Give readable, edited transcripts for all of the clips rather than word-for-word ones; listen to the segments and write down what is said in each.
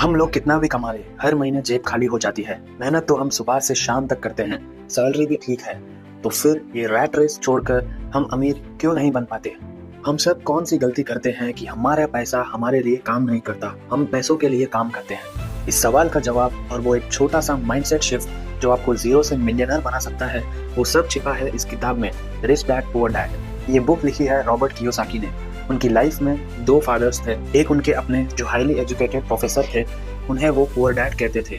हम लोग कितना भी कमा ले, हर महीने जेब खाली हो जाती है। मेहनत तो हम सुबह से शाम तक करते हैं, सैलरी भी ठीक है, तो फिर ये रैट रेस छोड़कर हम अमीर क्यों नहीं बन पाते? हम सब कौन सी गलती करते हैं कि हमारा पैसा हमारे लिए काम नहीं करता, हम पैसों के लिए काम करते हैं? इस सवाल का जवाब और वो एक छोटा सा माइंडसेट शिफ्ट जो आपको जीरो से मिलियनर बना सकता है, वो सब छिपा है इस किताब में, रिच डैड पुअर डैड। ये बुक लिखी है रॉबर्ट कियोसाकी ने। उनकी लाइफ में दो फादर्स थे, एक उनके अपने जो हाईली एजुकेटेड प्रोफेसर थे, उन्हें वो पुअर डैड कहते थे।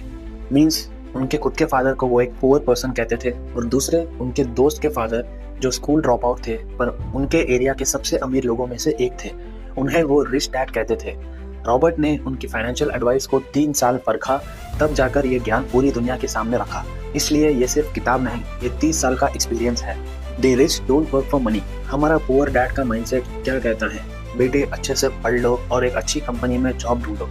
मींस उनके खुद के फादर को वो एक पुअर पर्सन कहते थे, और दूसरे उनके दोस्त के फादर जो स्कूल ड्रॉप आउट थे पर उनके एरिया के सबसे अमीर लोगों में से एक थे, उन्हें वो रिच डैड कहते थे। रॉबर्ट ने उनकी फाइनेंशियल एडवाइस को 3 साल परखा, तब जाकर ये ज्ञान पूरी दुनिया के सामने रखा। इसलिए ये सिर्फ किताब नहीं, ये 30 साल का एक्सपीरियंस है। The rich don't work for money. हमारा पुअर डैड का माइंडसेट क्या कहता है? बेटे अच्छे से पढ़ लो और एक अच्छी कंपनी में जॉब ढूंढो।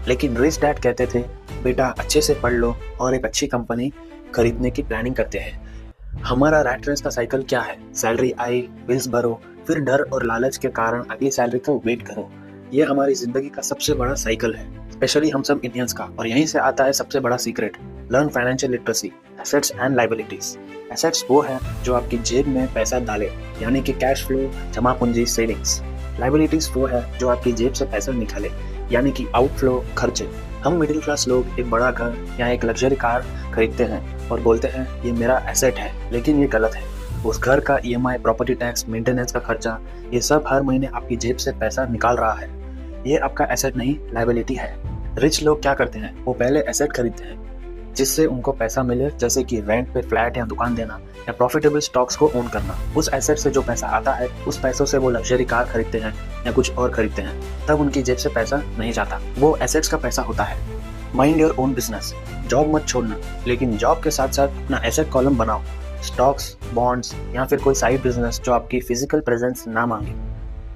लेकिन रिच डैड कहते थे, बेटा अच्छे से पढ़ लो और एक अच्छी कंपनी खरीदने की प्लानिंग करते हैं। हमारा रैट रेस का साइकिल क्या है? सैलरी आई, बिल्स भरो, फिर डर और लालच के कारण अगली सैलरी को वेट करो। ये हमारी जिंदगी का सबसे बड़ा साइकिल है, स्पेशली हम सब इंडियंस का। और यहीं से आता है सबसे बड़ा secret, learn financial literacy, assets and liabilities. Assets वो है जो आपकी जेब में पैसा डाले, यानी कि कैश फ्लो, जमा पूंजी, सेविंग्स। लायबिलिटीज वो है जो आपकी जेब से पैसा निकाले, यानी कि आउटफ्लो, खर्चे। हम मिडिल क्लास लोग एक बड़ा घर या एक लग्जरी कार खरीदते हैं और बोलते हैं ये मेरा एसेट है, लेकिन ये गलत है। उस घर का EMI, प्रॉपर्टी टैक्स, मेंटेनेंस का खर्चा, ये सब हर महीने आपकी जेब से पैसा निकाल रहा है। ये आपका एसेट नहीं, लायबिलिटी है। रिच लोग क्या करते हैं? वो पहले एसेट खरीदते हैं जिससे उनको पैसा मिले, जैसे कि रेंट पे फ्लैट या दुकान देना या प्रॉफिटेबल स्टॉक्स को ओन करना। उस एसेट से जो पैसा आता है, उस पैसों से वो लग्जरी कार खरीदते हैं या कुछ और खरीदते हैं, तब उनकी जेब से पैसा नहीं जाता, वो एसेट्स का पैसा होता है। Mind your own business. Job मत छोड़ना, लेकिन जॉब के साथ साथ अपना एसेट कॉलम बनाओ, स्टॉक्स, बॉन्ड्स या फिर कोई साइड बिजनेस जो आपकी फिजिकल प्रेजेंस ना मांगे।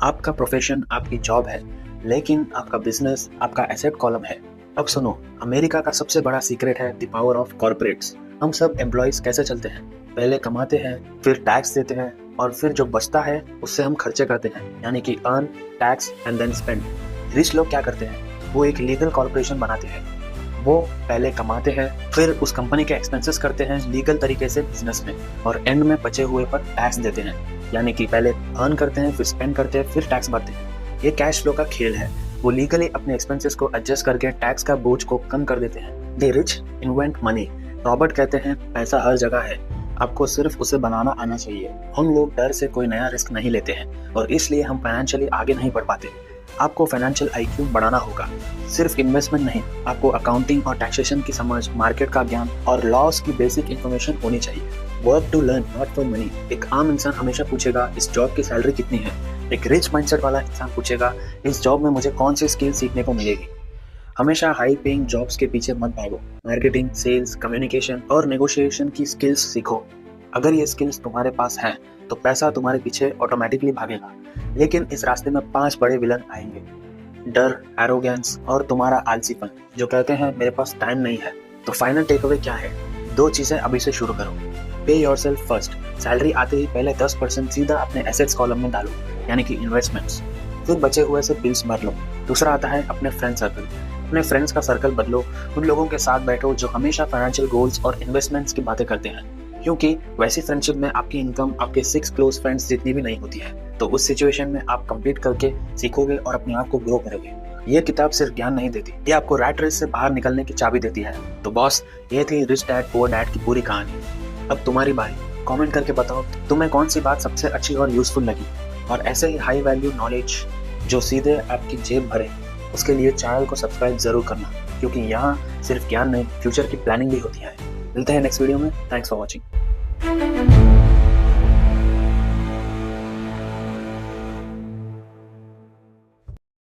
आपका प्रोफेशन आपकी जॉब है, लेकिन आपका बिजनेस आपका एसेट कॉलम है। अब सुनो, अमेरिका का सबसे बड़ा सीक्रेट है द पावर ऑफ कॉर्पोरेट्स। हम सब एम्प्लॉयज कैसे चलते हैं? पहले कमाते हैं, फिर टैक्स देते हैं, और फिर जो बचता है उससे हम खर्चे करते हैं, यानी कि earn, tax and then spend. Rich लोग क्या करते हैं? वो एक लीगल कॉर्पोरेशन बनाते हैं। वो पहले कमाते हैं, फिर उस कंपनी के एक्सपेंसेस करते हैं लीगल तरीके से बिजनेस में, और एंड में बचे हुए पर टैक्स देते हैं, यानी कि पहले अर्न करते हैं, फिर स्पेंड करते हैं, फिर टैक्स भरते हैं। ये कैश फ्लो का खेल है। वो लीगली अपने एक्सपेंसेस को एडजस्ट करके टैक्स का बोझ को कम कर देते हैं। The rich invent money. Robert कहते हैं पैसा हर जगह है, आपको सिर्फ उसे बनाना आना चाहिए। हम लोग डर से कोई नया रिस्क नहीं लेते हैं और इसलिए हम फाइनेंशियली आगे नहीं बढ़ पाते। आपको फाइनेंशियल IQ बढ़ाना होगा, सिर्फ इन्वेस्टमेंट नहीं, आपको अकाउंटिंग और टैक्सेशन की समझ, मार्केट का ज्ञान और लॉस की बेसिक इन्फॉर्मेशन होनी चाहिए। Work to learn, not for money. एक आम इंसान हमेशा पूछेगा इस जॉब की सैलरी कितनी है। एक रिच माइंडसेट वाला इंसान पूछेगा इस जॉब में मुझे कौन सी स्किल सीखने को मिलेगी। हमेशा हाई पेइंग जॉब्स के पीछे मत भागो। मार्केटिंग, सेल्स, कम्युनिकेशन और नेगोशिएशन की स्किल्स सीखो। अगर ये स्किल्स तुम्हारे पास हैं तो पैसा तुम्हारे पीछे ऑटोमेटिकली भागेगा। लेकिन इस रास्ते में 5 बड़े विलन आएंगे, डर, एरोगेंस और तुम्हारा आलसीपन, जो कहते हैं मेरे पास टाइम नहीं है। तो फाइनल टेक अवे क्या है? 2 चीजें अभी से शुरू करो। पे योरसेल्फ फर्स्ट। सैलरी आते ही पहले 10% सीधा अपने एसेट्स कॉलम में डालो, यानी कि इन्वेस्टमेंट्स। फिर बचे हुए से बिल्स भर लो। दूसरा आता है अपने फ्रेंड सर्कल। अपने फ्रेंड्स का सर्कल बदलो, उन लोगों के साथ बैठो जो हमेशा फाइनेंशियल गोल्स और इन्वेस्टमेंट्स की बातें करते हैं, क्योंकि वैसी फ्रेंडशिप में आपकी इनकम आपके 6 क्लोज फ्रेंड्स जितनी भी नहीं होती है। तो उस सिचुएशन में आप कंप्लीट करके सीखोगे और अपने आप को ग्रो करोगे। ये किताब सिर्फ ज्ञान नहीं देती, ये आपको रैट रेस से बाहर निकलने की चाबी देती है। तो बॉस, ये थी रिच डैड पुअर डैड की पूरी कहानी। अब तुम्हारी बारी, कमेंट करके बताओ तुम्हें कौन सी बात सबसे अच्छी और यूजफुल लगी। और ऐसे ही हाई वैल्यू नॉलेज जो सीधे आपकी जेब भरे, उसके लिए चैनल को सब्सक्राइब जरूर करना, क्योंकि यहाँ सिर्फ ज्ञान नहीं, फ्यूचर की प्लानिंग भी होती है। मिलते हैं नेक्स्ट वीडियो में। Thanks for watching.